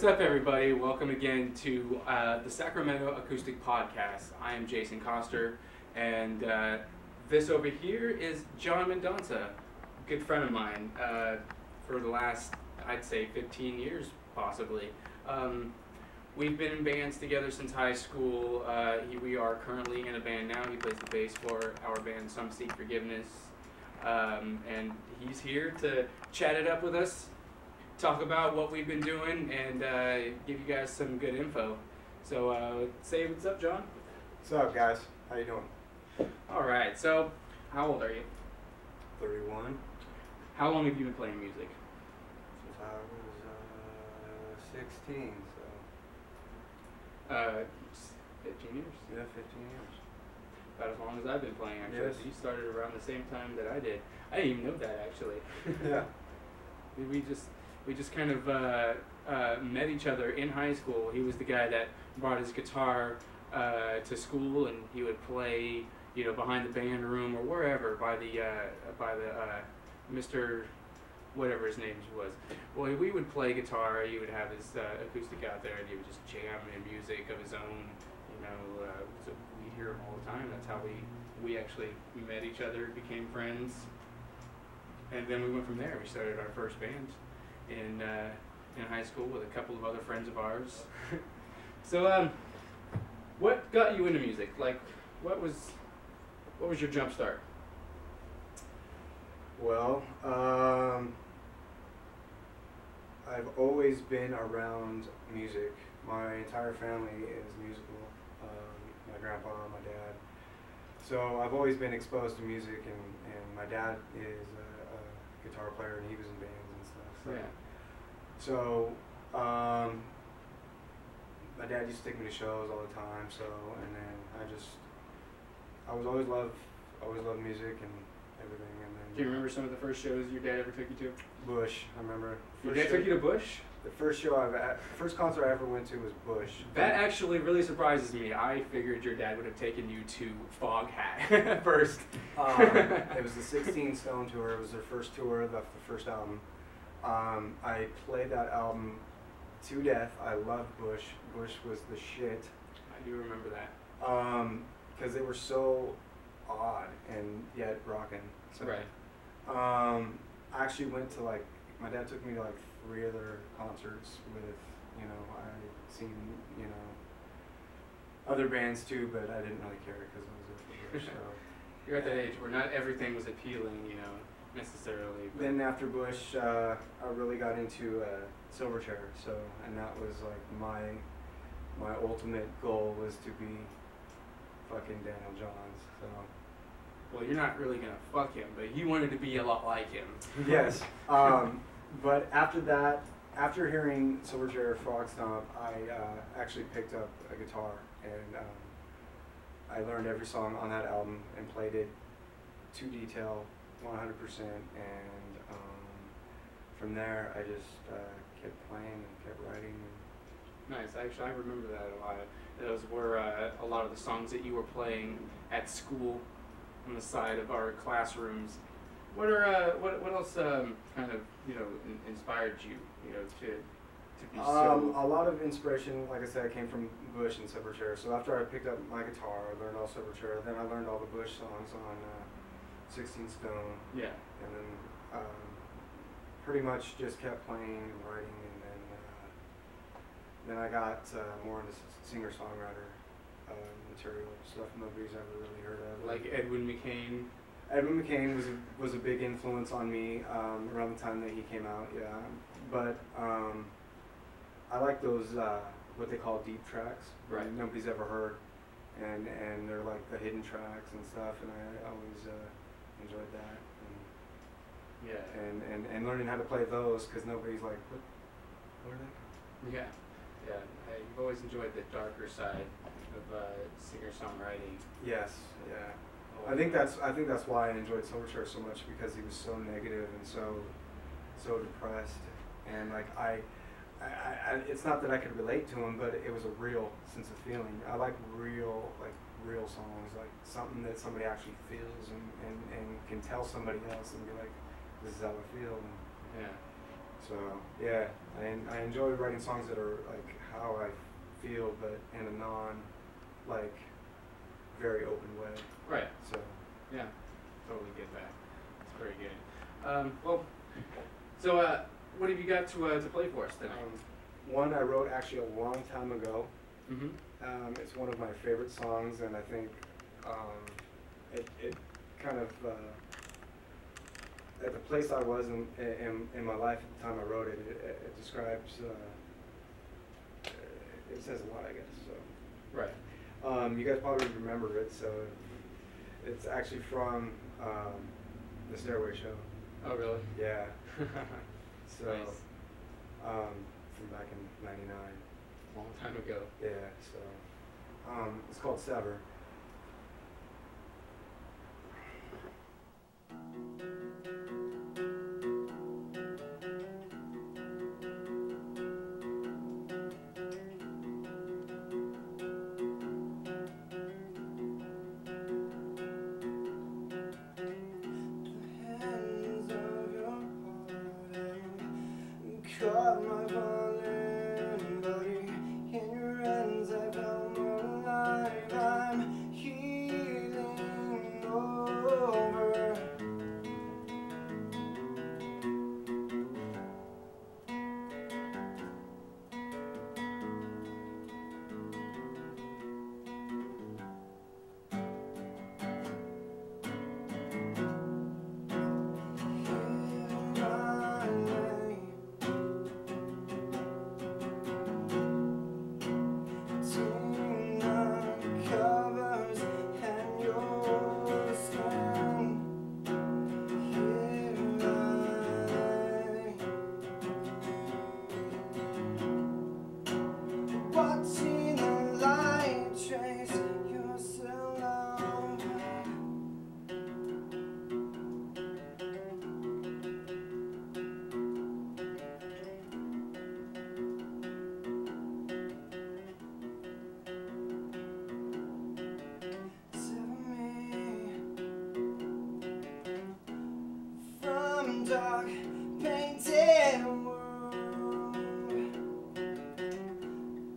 What's up, everybody? Welcome again to the Sacramento Acoustic Podcast. I am Jasen Koster, and this over here is John Mendonca, a good friend of mine for the last, I'd say, 15 years, possibly. We've been in bands together since high school. We are currently in a band now. He plays the bass for our band, Some Seek Forgiveness, and he's here to chat it up with us, talk about what we've been doing, and give you guys some good info. So say what's up, John. What's up, guys? How you doing? All right. So how old are you? 31. How long have you been playing music? Since I was 16, so 15 years. yeah, 15 years. About as long as I've been playing, actually. Yes. So you started around the same time that I did. I didn't even know that, actually. Yeah. We just kind of met each other in high school. He was the guy that brought his guitar to school, and he would play, you know, behind the band room or wherever by the Mr. whatever his name was. Well, we would play guitar. He would have his acoustic out there, and he would just jam in music of his own. You know, so we hear him all the time. That's how we actually met each other, became friends, and then we went from there. We started our first band in high school with a couple of other friends of ours. So, what got you into music? Like, what was your jump start? Well, I've always been around music. My entire family is musical. My grandpa, my dad. So I've always been exposed to music, and my dad is a guitar player, and he was in bands and stuff. So. Yeah. So, my dad used to take me to shows all the time. So, and then I always loved music and everything. And then Do you remember some of the first shows your dad ever took you to? Bush, I remember. Your dad took you to Bush? The first concert I ever went to was Bush. That actually really surprises me. I figured your dad would have taken you to Foghat first. It was the 16 Stone tour. It was their first tour, the first album. I played that album to death. I loved Bush. Bush was the shit. I do remember that. Because they were so odd and yet rockin'. So, Right. I actually went to my dad took me to 3 other concerts with, I'd seen, other bands too, but I didn't really care because I was there for Bush. So. You're at that age where not everything was appealing, necessarily. But Then after Bush, I really got into Silverchair. So, and that was my ultimate goal was to be fucking Daniel Johns. So. well, you're not really gonna fuck him, but you wanted to be a lot like him. Yes. But after that, after hearing Silverchair Frog Stomp, I actually picked up a guitar, and I learned every song on that album and played it to detail, 100%. And from there, I just kept playing and kept writing. Nice. Actually, I remember that a lot. Those were a lot of the songs that you were playing at school on the side of our classrooms. What else kind of inspired you to be so? A lot of inspiration, like I said, came from Bush and Silverchair. So after I picked up my guitar, I learned all Silverchair. Then I learned all the Bush songs on 16 Stone. Yeah. And then pretty much just kept playing and writing, and then I got more into singer-songwriter material, stuff nobody's ever really heard of. Like Edwin McCain. Edwin McCain was a big influence on me around the time that he came out, yeah. But I like those what they call deep tracks, right? Nobody's ever heard, and they're like the hidden tracks and stuff, and I always enjoyed that. Yeah. And learning how to play those, because nobody's like, what are they? Yeah. Yeah. You've always enjoyed the darker side of singer-songwriting. Yes. Yeah. I think that's why I enjoyed Silverchair so much, because he was so negative and so depressed, and I it's not that I could relate to him, but it was a real sense of feeling. I like real songs, like something that somebody actually feels and can tell somebody else and be like, this is how I feel. And yeah. So yeah, I enjoy writing songs that are like how I feel, but in a like very open way. Right. So yeah, totally get that. It's very good. Well, so what have you got to play for us tonight? One I wrote actually a long time ago. Mm-hmm. It's one of my favorite songs, and I think it kind of at the place I was in my life at the time I wrote it. It describes. It says a lot, I guess. So. Right. You guys probably remember it. So it's actually from the Stairway Show. Oh, really? Yeah. So. Nice. From back in '99. Long time ago. Yeah, so it's called Sever. Caught my violin, buddy, in your hands I felt more alive. I'm healing over. Watching the light trace your silhouette. Sever me from dark painted world.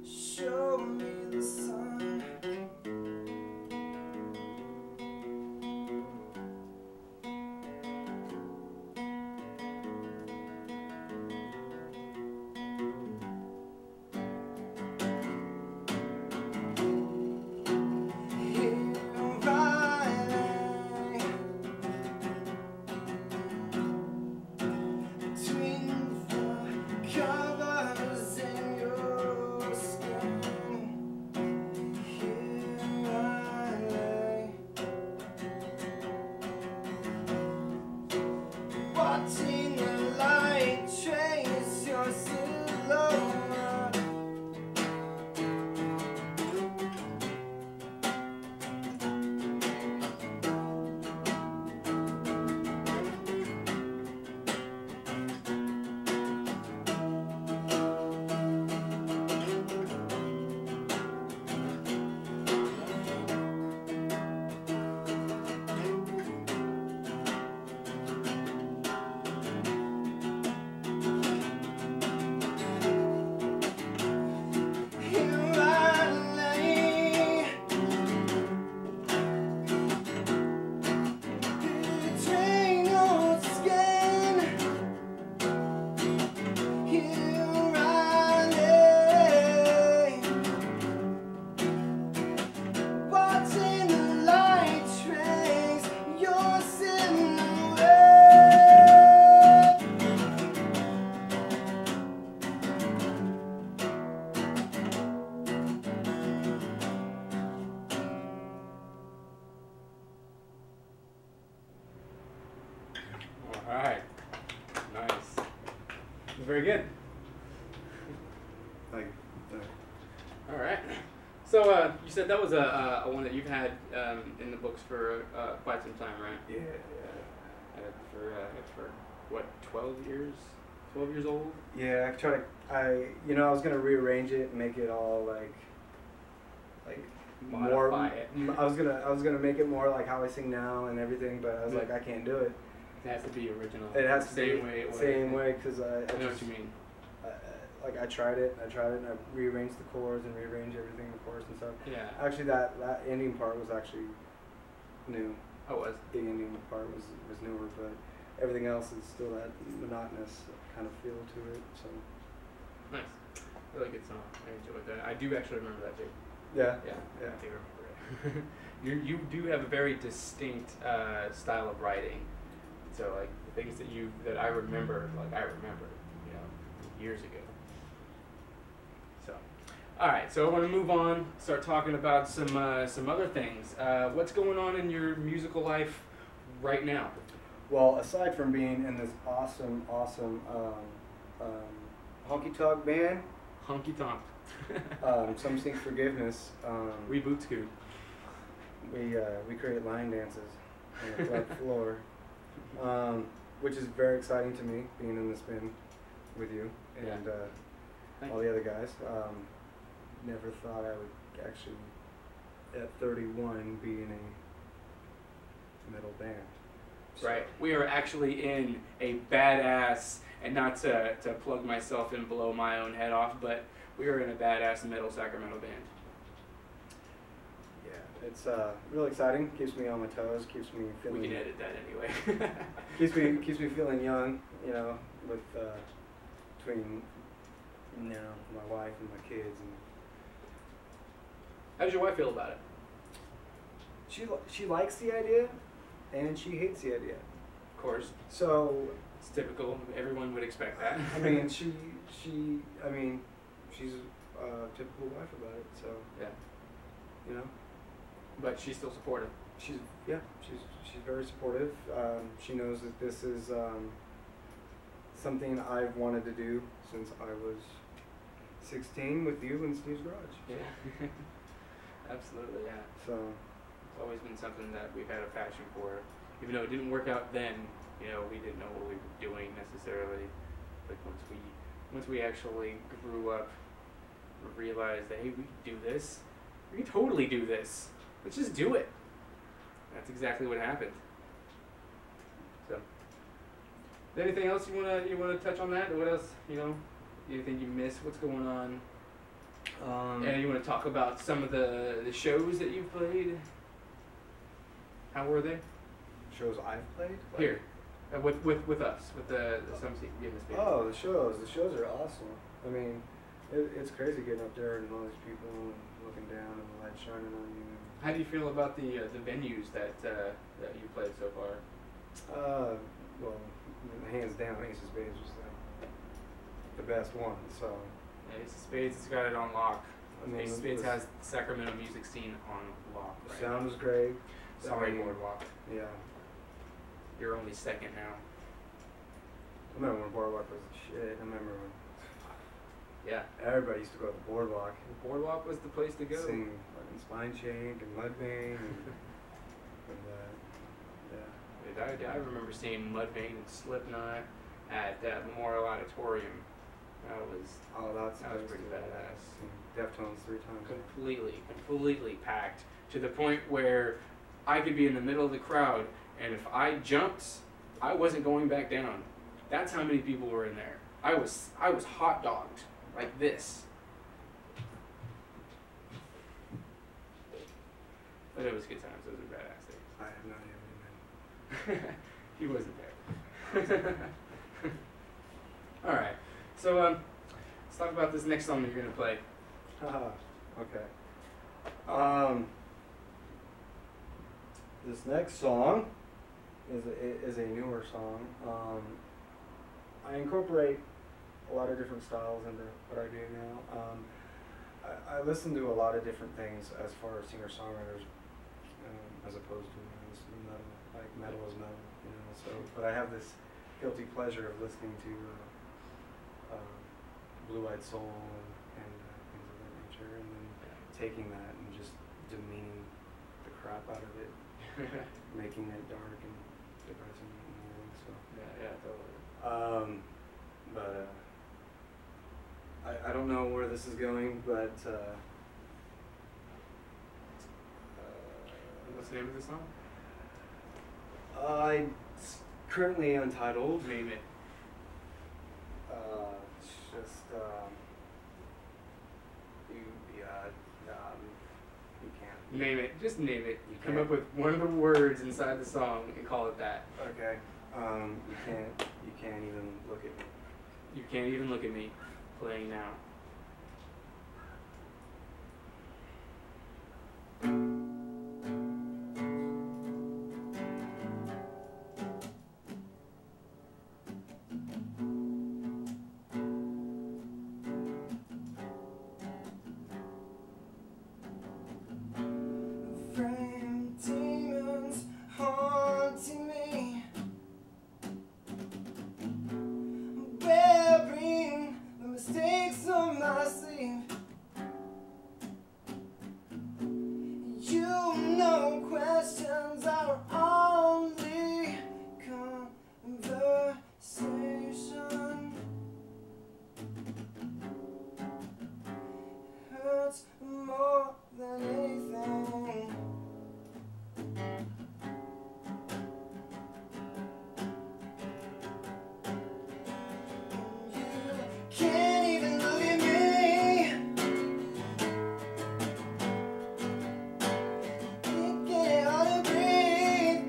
Show me the sun. Here I lay between the covers in your skin. Here I lay, watching the light trace your silhouette. Here I lay between your skin. Here I lay, watching the light trace your silhouette. All right. Nice. Very good. Like, All right. So you said that was a one that you've had in the books for quite some time, right? yeah. For what, 12 years? 12 years old? Yeah, I was gonna rearrange it and make it all like Modify it. I was gonna make it more like how I sing now and everything, but I was like, I can't do it. It has to be original. It has to same be way. It was. same way because I know what you mean. Like I tried it, and I rearranged the chords and rearranged everything, the chorus and stuff. Yeah. Actually, that ending part was actually new. Oh, it was? The ending part was newer, but everything else is still that monotonous kind of feel to it. So. Nice. Really good song. I enjoyed that. I do actually remember that too. Yeah. Yeah. Yeah. I do remember it. You do have a very distinct style of writing. So like the things that I remember, years ago. So, all right. So I want to move on. Start talking about some other things. What's going on in your musical life right now? Well, aside from being in this awesome honky tonk band, Honky tonk. Some Seek Forgiveness. Reboot Scoot. We create line dances on the club floor, which is very exciting to me, being in this band with you and all the other guys. Never thought I would actually, at 31, be in a metal band. So. Right. We are actually in a badass, and not to plug myself and blow my own head off, but we are in a badass metal Sacramento band. Yeah, it's really exciting. Keeps me on my toes. Keeps me feeling. We can edit that anyway. keeps me feeling young. With between my wife and my kids. And how does your wife feel about it? She likes the idea, and she hates the idea. Of course. So it's typical. Everyone would expect that. I mean, she's a typical wife about it. So yeah. But she's still supportive. She's very supportive. She knows that this is something I've wanted to do since I was 16 with you in Steve's garage. Yeah. Absolutely, yeah. So it's always been something that we've had a passion for. Even though it didn't work out then, we didn't know what we were doing necessarily. But once we actually grew up, we realized that, hey, we can do this. We can totally do this. Let's just do it. That's exactly what happened. So, anything else you wanna touch on that? Or what else, you think you missed? What's going on? And you want to talk about some of the shows that you've played? How were they? Shows I've played? Here. With us, with the Some Seek Forgiveness band. Oh, the shows are awesome. I mean, it's crazy getting up there and all these people and looking down and the light shining on you. How do you feel about the venues that you played so far? Well, hands down, Ace of Spades was the best one. So. Ace of Spades has got it on lock. Ace of Spades has the Sacramento music scene on lock. Right? Sound was great. Sorry, Boardwalk. Yeah. You're only second now. I remember when Boardwalk was the shit. I remember when. Yeah. Everybody used to go to the Boardwalk. The Boardwalk was the place to go. Sing fucking Spine Shake and Mudvayne and I remember seeing Mudvayne and Slipknot at that Memorial Auditorium. That was pretty badass. Deftones 3 times. Completely packed to the point where I could be in the middle of the crowd, and if I jumped, I wasn't going back down. That's how many people were in there. I was hot dogged like this. But it was good times. Those were badass days. I have no idea what you meant. He wasn't there. All right. So let's talk about this next song that you're gonna play. Okay. This next song is a newer song. I incorporate a lot of different styles into what I do now. I listen to a lot of different things as far as singer-songwriters, as opposed to metal. Like metal is metal, So, but I have this guilty pleasure of listening to Blue-Eyed Soul and things of that nature, and then taking that and just demeaning the crap out of it, making it dark and depressing and everything. So yeah, totally. But I don't know where this is going, but what's the name of the song? It's Currently Untitled. Name it. Just you can't. Name it. Just name it. You Come can't. up with one of the words inside the song and call it that. Okay. You can't even look at me. You can't even look at me. Playing now. Frame demons haunting me, wearing the mistakes on my sleeve. You know questions are only conversation. Hurts more than anything. Can't even look at me. Can't get it hard to breathe.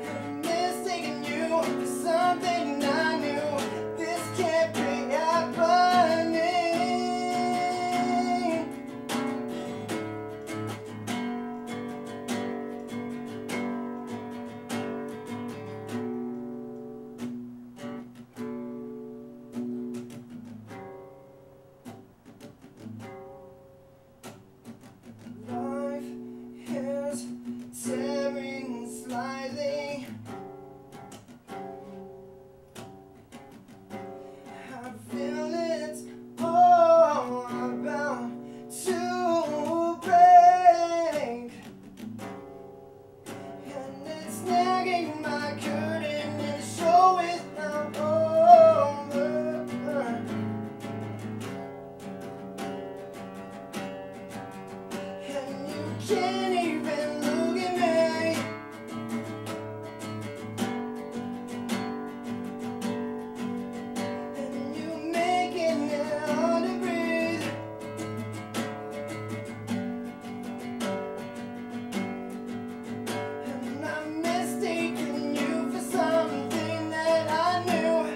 I'm mistaking you for something I knew. This can't be happening. Life is tearing slightly. I feel it's all about to break, and it's snagging my curtain, and the show is not over. And you can't even look at me. And you making it hard to breathe. And I'm mistaking you for something that I knew.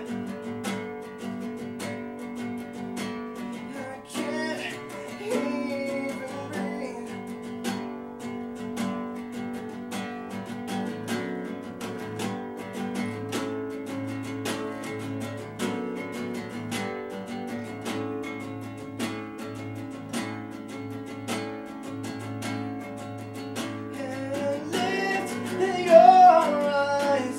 I can't even breathe. And lift your eyes.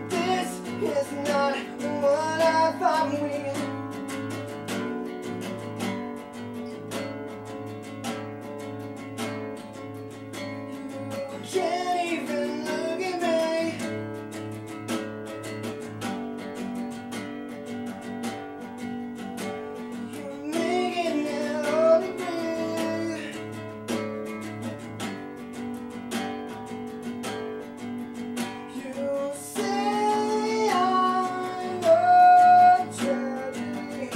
This is not what I thought we. You can't even look at me. You're making it hard to breathe. You say I'm a tragedy.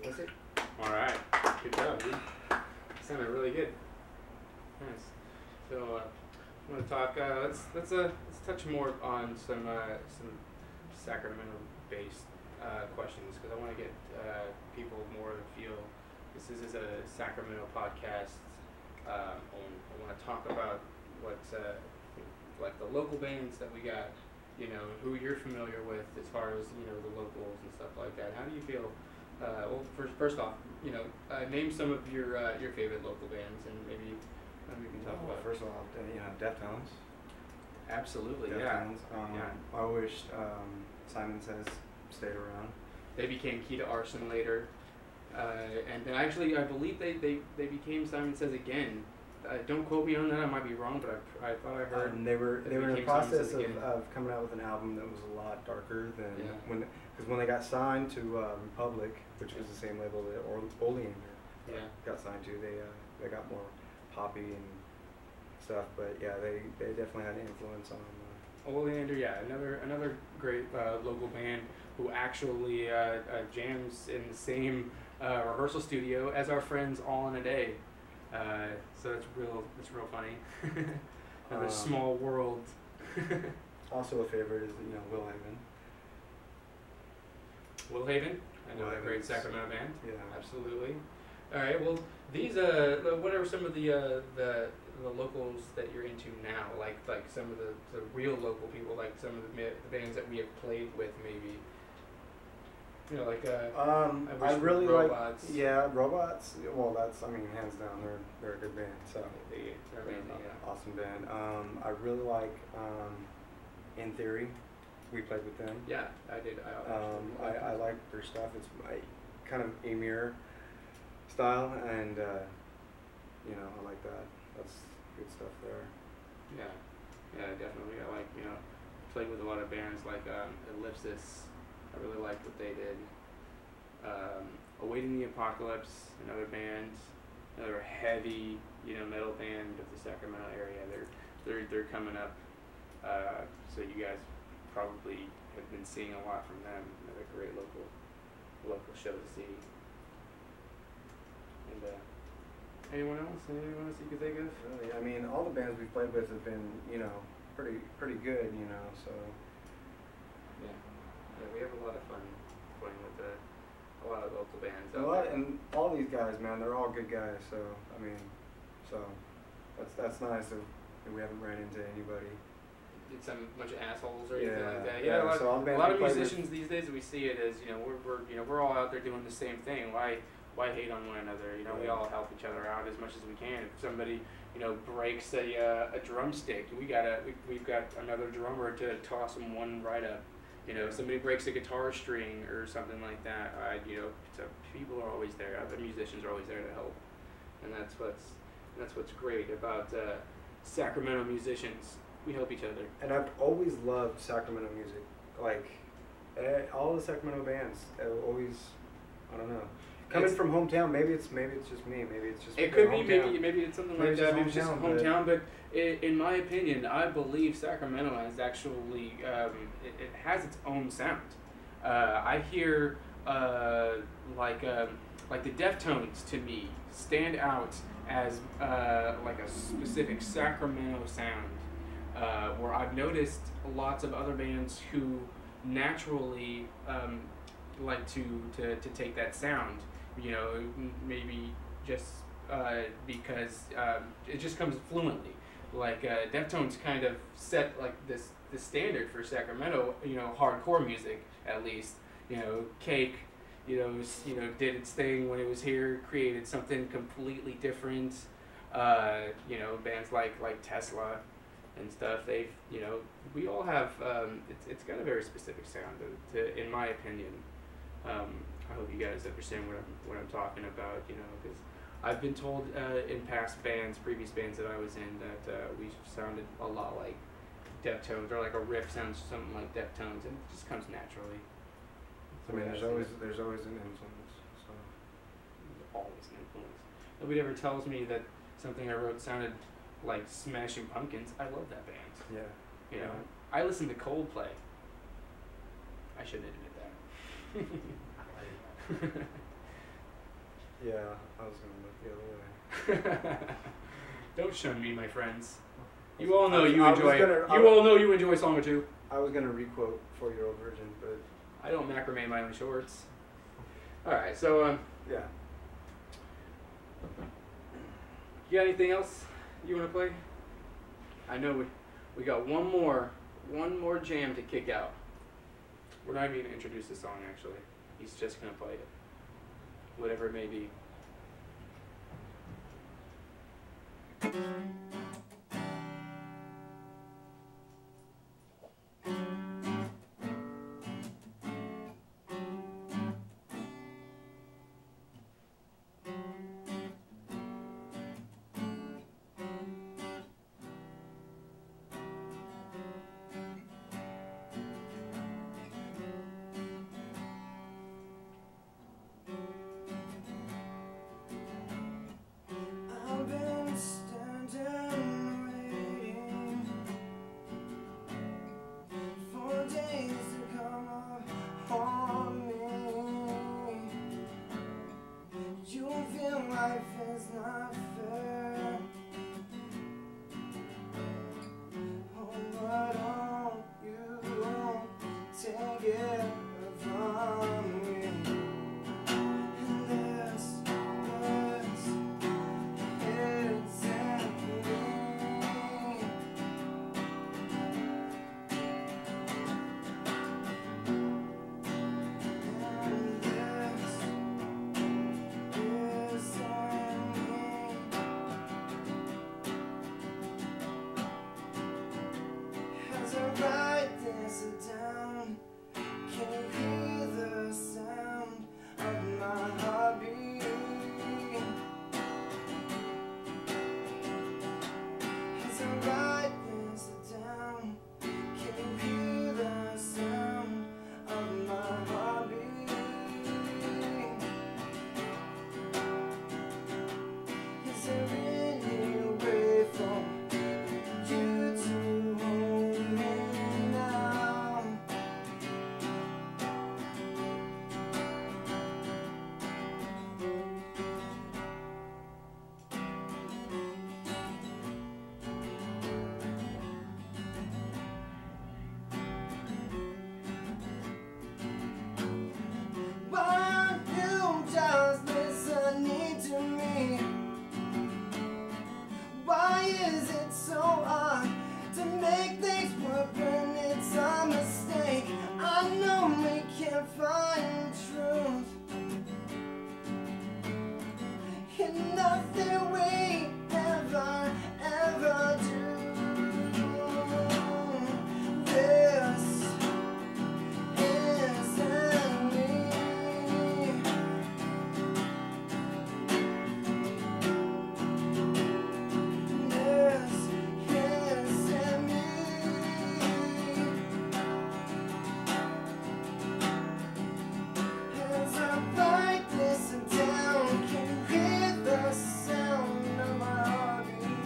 That's it. All right. Good job, dude. Sounded really good. Nice. So I'm gonna talk. Let's touch more on some Sacramento-based questions because I want to get people more to feel. This is a Sacramento podcast. I want to talk about what like the local bands that we got. You know, who you're familiar with as far as the locals and stuff like that. How do you feel? Well, first off, name some of your favorite local bands, and maybe we can talk about. First of all, Deftones. Absolutely, Deftones. yeah. I wish Simon Says stayed around. They became Key to Arson later, and then actually I believe they became Simon Says again don't quote me on that. I might be wrong, but I thought I heard. They were that in the became process songs again. of coming out with an album that was a lot darker than Yeah. when they got signed to Republic, which was the same label that Oleander got signed to. They got more poppy and stuff, but yeah, they definitely had an influence on. Oleander, another great local band who actually jams in the same rehearsal studio as our friends All in a Day. So it's real funny. Another small world. Also a favorite is Will Haven. Will Haven, another Will great Haven's- Sacramento band. Yeah. Absolutely. All right. Well, these what are some of the locals that you're into now? Like some of the real local people, like some of the bands that we have played with, maybe. Like I really Robots. like Robots. Well, that's hands down they're a good band. So They're amazing. Yeah. awesome band. I really like In Theory. We played with them. Yeah, I did. I like their stuff. It's kind of Amir style, and I like that. That's good stuff there. Yeah, definitely. I like played with a lot of bands like Ellipsis. I really liked what they did. Awaiting the Apocalypse, another band, another heavy metal band of the Sacramento area. They're coming up. So you guys probably have been seeing a lot from them. Another great local show to see. And anyone else you could think of? Really, all the bands we've played with have been pretty good. So. Yeah, we have a lot of fun playing with a lot of local bands. And all these guys, man, they're all good guys. So that's nice that we haven't ran into anybody. It's some bunch of assholes or anything Yeah, like that. yeah, A lot, so all the bands a lot we of play musicians these days, we see it as we're all out there doing the same thing. Why hate on one another? We all help each other out as much as we can. If somebody breaks a drumstick, we've got another drummer to toss them one right up. Somebody breaks a guitar string or something like that. So people are always there. Other musicians are always there to help, and that's what's great about Sacramento musicians. We help each other. And I've always loved Sacramento music. All the Sacramento bands, always, I don't know. Coming from hometown, maybe it's just me. Maybe it's just it could be hometown. maybe it's something Maybe like it's that. Maybe it's just hometown, hometown. But in my opinion, I believe Sacramento has actually it has its own sound. I hear like the Deftones to me stand out as like a specific Sacramento sound. Where I've noticed lots of other bands who naturally like to take that sound, maybe just because it just comes fluently. Like Deftones kind of set like this standard for Sacramento, hardcore music at least. Cake, did its thing when it was here, created something completely different. Bands like Tesla and stuff, they've we all have it's got a very specific sound in my opinion. I hope you guys understand what I'm talking about, because I've been told in previous bands that I was in, that we sounded a lot like Deftones, or like a riff sounds something like Deftones, and it just comes naturally. There's always an influence. So There's always an influence. Nobody ever tells me that something I wrote sounded like Smashing Pumpkins. I love that band. yeah. I listen to Coldplay. I shouldn't admit that. Yeah, I was gonna look the other way. Don't shun me, my friends. You all know you enjoy Song or Two. I was gonna requote 4-Year-Old Virgin, but I don't macrame my own shorts. All right, so yeah. you got anything else you want to play? I know we got one more jam to kick out. We're not even gonna introduce the song actually. He's just gonna play it, whatever it may be. You feel life is not fair. Oh, why don't you take it from me? And this isn't me. And this isn't me. As I write this down, can you hear the sound of my heart beating? As I write this down, can you hear the sound of my heart beating? Is there any way for you to hold me now? Why aren't you just listening to me? Why is it so hard to make things work when it's a mistake? I know we can't find truth in nothing we ever do. This isn't me. This isn't me. As I write this down, can you hear the sound of my heartbeat?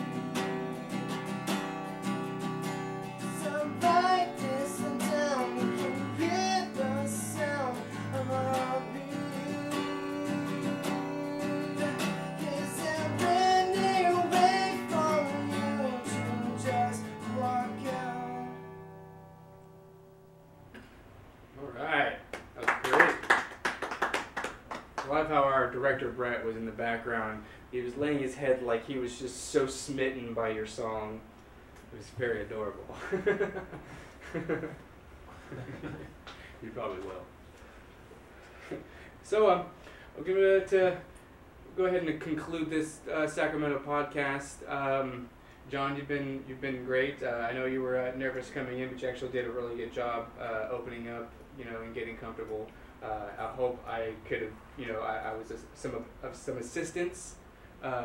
As I write this down, can you hear the sound of my heartbeat? Is there any way for you to just walk out? Alright, that was great. I love how our director Brett was in the background. He was laying his head like he was just so smitten by your song. It was very adorable. You probably will. So, I'll give it to go ahead and conclude this Sacramento podcast. John, you've been great. I know you were nervous coming in, but you actually did a really good job opening up, and getting comfortable. I hope I could have, I was some assistance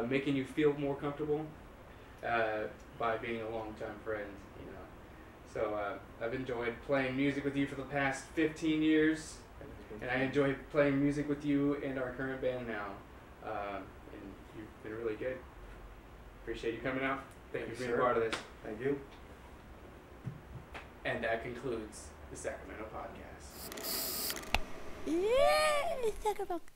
making you feel more comfortable by being a longtime friend. So I've enjoyed playing music with you for the past 15 years, and I enjoy playing music with you and our current band now. And you've been really good. Appreciate you coming out. Thank you for being a part of this. Thank you. And that concludes the Sacramento podcast. Yeah, Suckerpunks.